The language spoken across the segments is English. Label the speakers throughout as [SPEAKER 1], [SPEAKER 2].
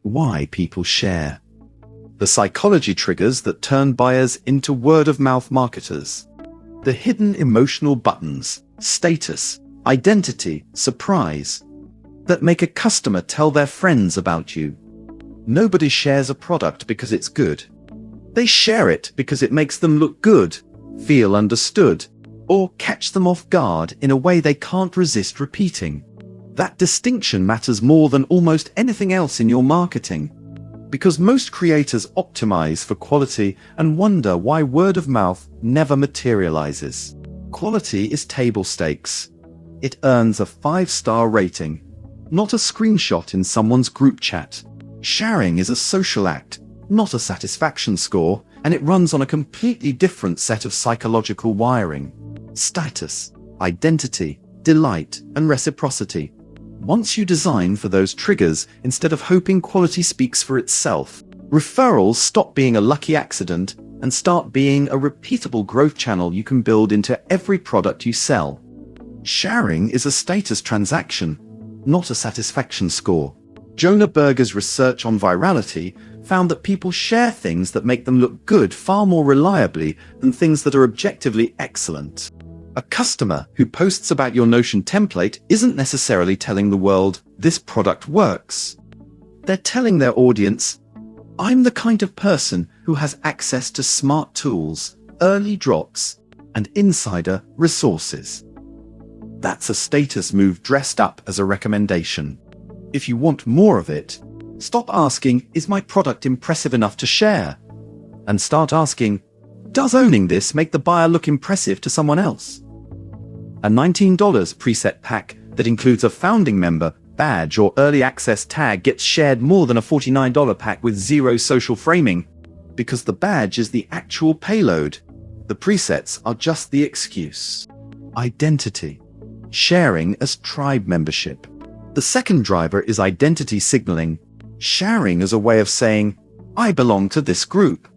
[SPEAKER 1] Why people share. The psychology triggers that turn buyers into word-of-mouth marketers. The hidden emotional buttons, status, identity, surprise, that make a customer tell their friends about you. Nobody shares a product because it's good. They share it because it makes them look good, feel understood, or catch them off guard in a way they can't resist repeating. That distinction matters more than almost anything else in your marketing. Because most creators optimize for quality and wonder why word of mouth never materializes. Quality is table stakes. It earns a 5-star rating, not a screenshot in someone's group chat. Sharing is a social act, not a satisfaction score, and it runs on a completely different set of psychological wiring. Status, identity, delight, and reciprocity. Once you design for those triggers, instead of hoping quality speaks for itself, referrals stop being a lucky accident and start being a repeatable growth channel you can build into every product you sell. Sharing is a status transaction, not a satisfaction score. Jonah Berger's research on virality found that people share things that make them look good far more reliably than things that are objectively excellent. A customer who posts about your Notion template isn't necessarily telling the world, "This product works." They're telling their audience, "I'm the kind of person who has access to smart tools, early drops, and insider resources." That's a status move dressed up as a recommendation. If you want more of it, stop asking, "Is my product impressive enough to share?" And start asking, "Does owning this make the buyer look impressive to someone else?" A $19 preset pack that includes a founding member, badge, or early access tag gets shared more than a $49 pack with zero social framing, because the badge is the actual payload. The presets are just the excuse. Identity. Sharing as tribe membership. The second driver is identity signaling, sharing as a way of saying, "I belong to this group."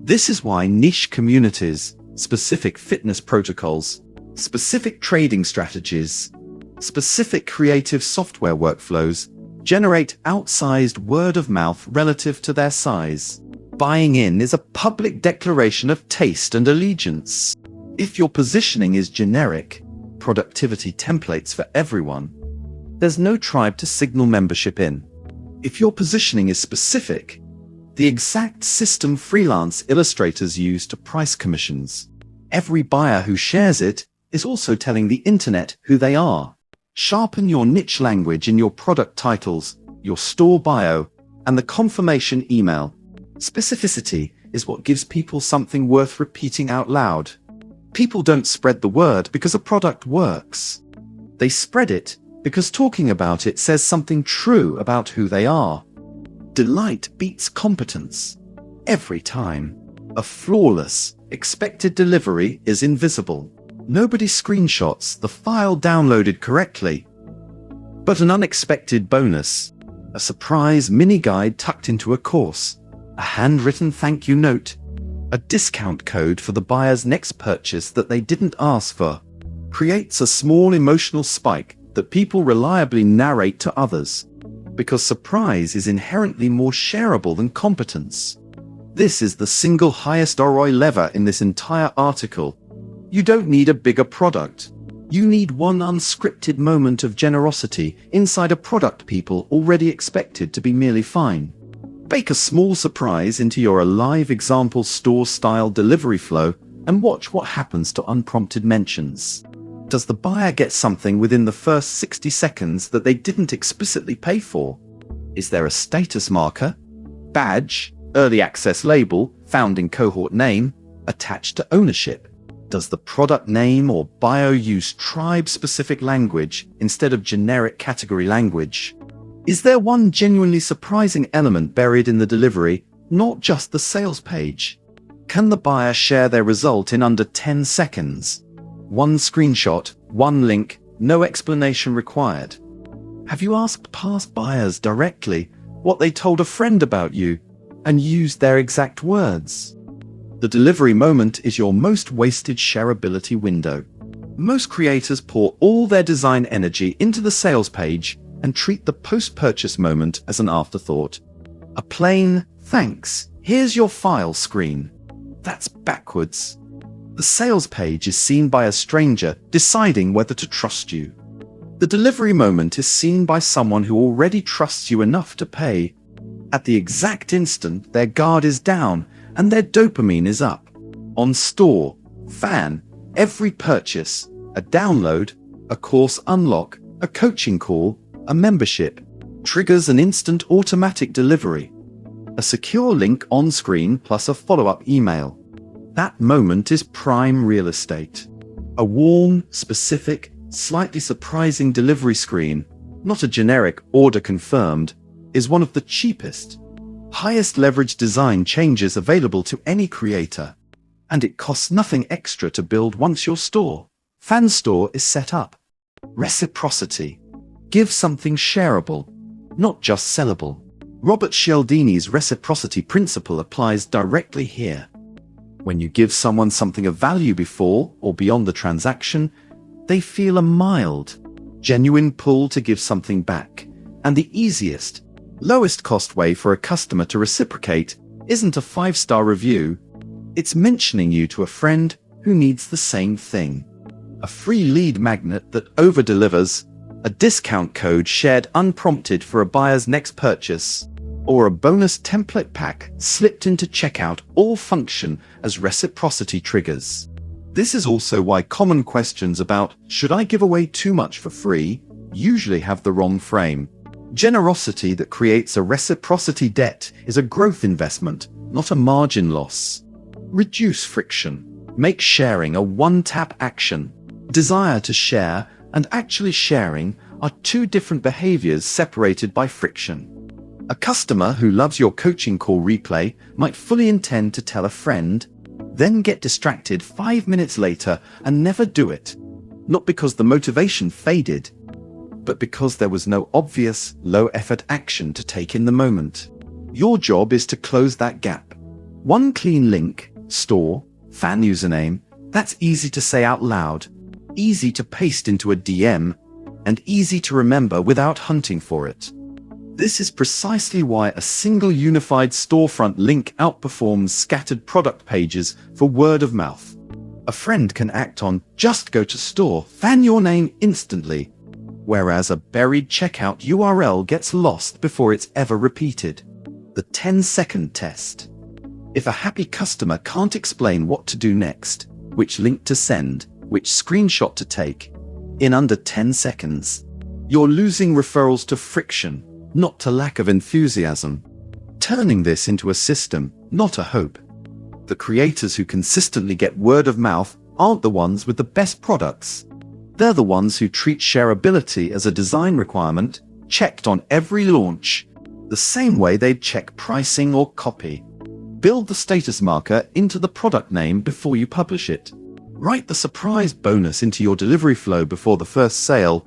[SPEAKER 1] This is why niche communities, specific fitness protocols, specific trading strategies, specific creative software workflows generate outsized word of mouth relative to their size. Buying in is a public declaration of taste and allegiance. If your positioning is generic, productivity templates for everyone, there's no tribe to signal membership in. If your positioning is specific, the exact system freelance illustrators use to price commissions, every buyer who shares it is also telling the internet who they are. Sharpen your niche language in your product titles, your store bio, and the confirmation email. Specificity is what gives people something worth repeating out loud. People don't spread the word because a product works. They spread it because talking about it says something true about who they are. Delight beats competence. Every time. A flawless, expected delivery is invisible. Nobody screenshots the file downloaded correctly. But an unexpected bonus, a surprise mini guide tucked into a course, a handwritten thank you note, a discount code for the buyer's next purchase that they didn't ask for, creates a small emotional spike that people reliably narrate to others. Because surprise is inherently more shareable than competence. This is the single highest ROI lever in this entire article. You don't need a bigger product. You need one unscripted moment of generosity inside a product people already expected to be merely fine. Bake a small surprise into your alive example store-style delivery flow and watch what happens to unprompted mentions. Does the buyer get something within the first 60 seconds that they didn't explicitly pay for? Is there a status marker, badge, early access label, founding cohort name, attached to ownership? Does the product name or bio use tribe-specific language instead of generic category language? Is there one genuinely surprising element buried in the delivery, not just the sales page? Can the buyer share their result in under 10 seconds? One screenshot, one link, no explanation required. Have you asked past buyers directly what they told a friend about you and used their exact words? The delivery moment is your most wasted shareability window. Most creators pour all their design energy into the sales page, and treat the post-purchase moment as an afterthought. A plain, "Thanks, here's your file" screen. That's backwards. The sales page is seen by a stranger deciding whether to trust you. The delivery moment is seen by someone who already trusts you enough to pay. At the exact instant, their guard is down and their dopamine is up. On store.fan, every purchase, a download, a course unlock, a coaching call, a membership, triggers an instant automatic delivery. A secure link on screen plus a follow-up email. That moment is prime real estate. A warm, specific, slightly surprising delivery screen, not a generic "order confirmed," is one of the cheapest, highest leverage design changes available to any creator. And it costs nothing extra to build once your store.fan store is set up. Reciprocity. Give something shareable, not just sellable. Robert Cialdini's reciprocity principle applies directly here. When you give someone something of value before or beyond the transaction, they feel a mild, genuine pull to give something back. And the easiest, lowest cost way for a customer to reciprocate isn't a 5-star review. It's mentioning you to a friend who needs the same thing. A free lead magnet that over-delivers, a discount code shared unprompted for a buyer's next purchase, or a bonus template pack slipped into checkout all function as reciprocity triggers. This is also why common questions about "should I give away too much for free?" usually have the wrong frame. Generosity that creates a reciprocity debt is a growth investment, not a margin loss. Reduce friction. Make sharing a one-tap action. Desire to share and actually sharing are two different behaviors separated by friction. A customer who loves your coaching call replay might fully intend to tell a friend, then get distracted 5 minutes later and never do it. Not because the motivation faded, but because there was no obvious, low-effort action to take in the moment. Your job is to close that gap. One clean link, store.fan username, that's easy to say out loud, easy to paste into a DM, and easy to remember without hunting for it. This is precisely why a single unified storefront link outperforms scattered product pages for word of mouth. A friend can act on "just go to store.fan your name" instantly, whereas a buried checkout URL gets lost before it's ever repeated. The 10-second test. If a happy customer can't explain what to do next, which link to send, which screenshot to take, in under 10 seconds, you're losing referrals to friction, not to lack of enthusiasm. Turning this into a system, not a hope. The creators who consistently get word of mouth aren't the ones with the best products. They're the ones who treat shareability as a design requirement, checked on every launch, the same way they'd check pricing or copy. Build the status marker into the product name before you publish it. Write the surprise bonus into your delivery flow before the first sale,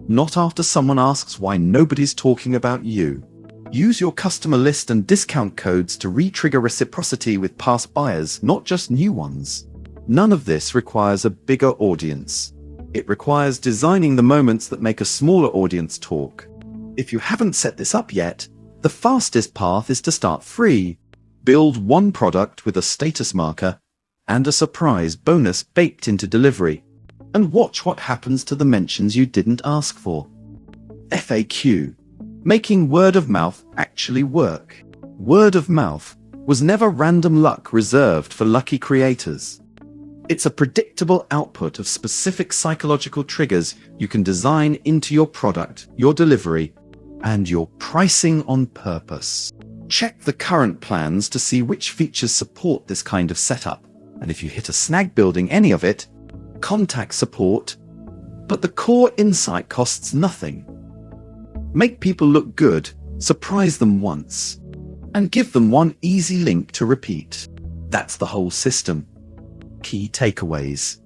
[SPEAKER 1] not after someone asks why nobody's talking about you. Use your customer list and discount codes to re-trigger reciprocity with past buyers, not just new ones. None of this requires a bigger audience. It requires designing the moments that make a smaller audience talk. If you haven't set this up yet, the fastest path is to start free. Build one product with a status marker and a surprise bonus baked into delivery, and watch what happens to the mentions you didn't ask for. FAQ. Making word of mouth actually work. Word of mouth was never random luck reserved for lucky creators. It's a predictable output of specific psychological triggers you can design into your product, your delivery, and your pricing on purpose. Check the current plans to see which features support this kind of setup, and if you hit a snag building any of it, contact support. But the core insight costs nothing. Make people look good, surprise them once, and give them one easy link to repeat. That's the whole system. Key takeaways.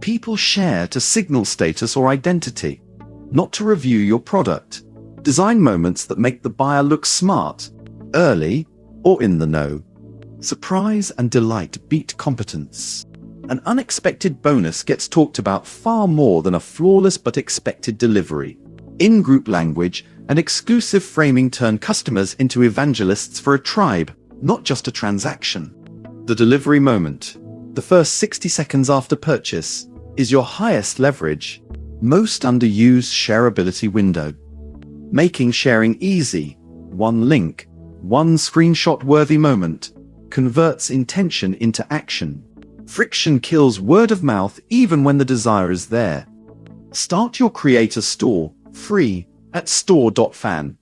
[SPEAKER 1] People share to signal status or identity, not to review your product. Design moments that make the buyer look smart, early, or in the know. Surprise and delight beat competence. An unexpected bonus gets talked about far more than a flawless but expected delivery. In-group language and exclusive framing turn customers into evangelists for a tribe, not just a transaction. The delivery moment, the first 60 seconds after purchase, is your highest leverage, most underused shareability window. Making sharing easy, one link, one screenshot-worthy moment, converts intention into action. Friction kills word of mouth even when the desire is there. Start your creator store, free, at store.fan.